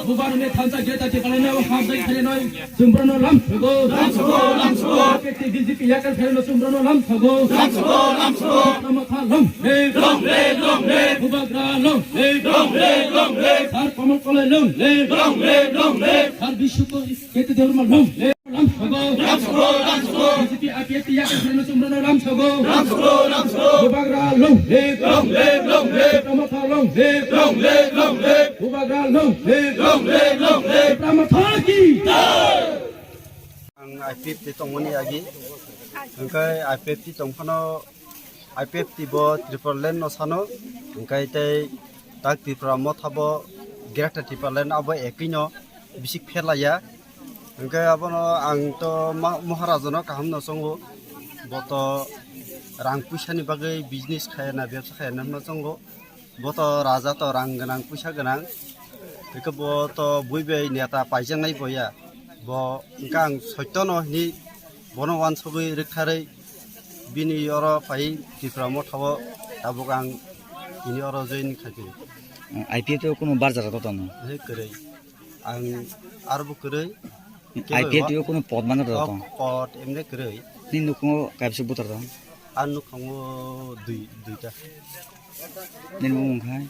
bubarne thansa geta ti kalene o hamdai khale noi sumbrano lam thogo kete BJP yakar khale sumbrano lam thogo amatha lam le bubagra lam le sar kamal kole lam le sar bishuko kete dharma lam thogo BJP APF yakar khale sumbrano lam thogo bubagra lam le amatha lam le bubagra lam le amatha ki IPF ti tongmani agi angkai IPF ti tongphano IPF ti bo Triparland no sano angkai tei tak ti pramo thabo Greta Triparland abo ekino bisik phelaya angkai abono ang to maharajono kaham no songo boto rang puisa ni bagai business khayana byabsa khayana no songo boto raja to rang ganang puisa ganang beko boto buibai neta paijangnai boya bo gang soitono ni bono wan sogai rekharai bini oro pai tipramo thabo abugang ini oro join khaki IPF to কোনো বাজার তো না he krai ang arbu krai IPF to কোনো পদ মানে তো pot emne krai নি নুকো কাইবসে বুতার তো anu khango duita নি মুং খাই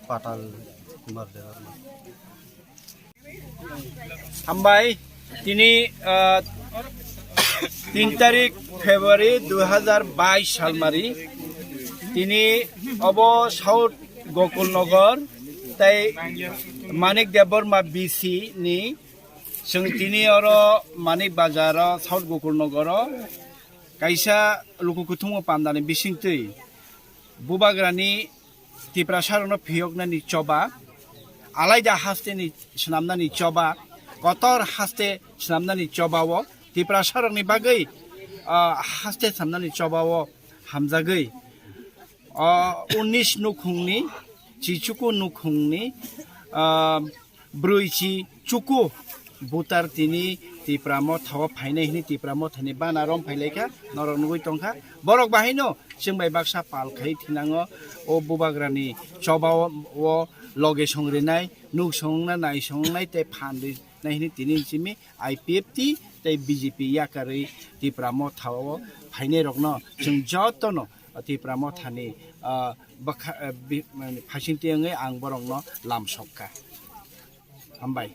patal kumar dewa হামবাই তিনি 3 তারিখ ফেব্রুয়ারি 2022 সাল মারি তিনি অব সাউথ গোকুলনগর তাই মানিক দেববর্মা বিসি নি जों তিনি অর মানিক বাজার সাউথ গোকুলনগর কাইসা লুকুকুথুমো পান্দানি বিসিংতৈ বুবাগ্রানি তিপ্রাসারনো ফিয়গনানি চবা আলাইদা হাস্তেনি স্নামনানি চবা কতর হাস্তে স্নামনানি চবাও তিপ্রাসারনি বাগৈ হাস্তে স্নামনাनि চবাও হামজাগৈ 19 নুখুংनि चिचुकु नुखुंनि ब्रुइचि चुकु बुतार तिनि तिप्रामो थाव फाइनाय हिनि तिप्रामो थानि बानारम फाइलायखा नरक नुगै तंखा बरक बाहायनो जोंबाय बाक्सा पालखाय थिनाङो ओ बुबाग्रानि चबाव ओ लगे संग्रेनाय नुक संना नाय संनाय ते फान्दै नायनि तिनि सिमि IPF ति ते BJP याकारै तिप्रामो थाव फाइनाय रकनो जों जतनो तिप्रामो थानि फासिंतिङै आं बरंनो लाम सकका हामबाय।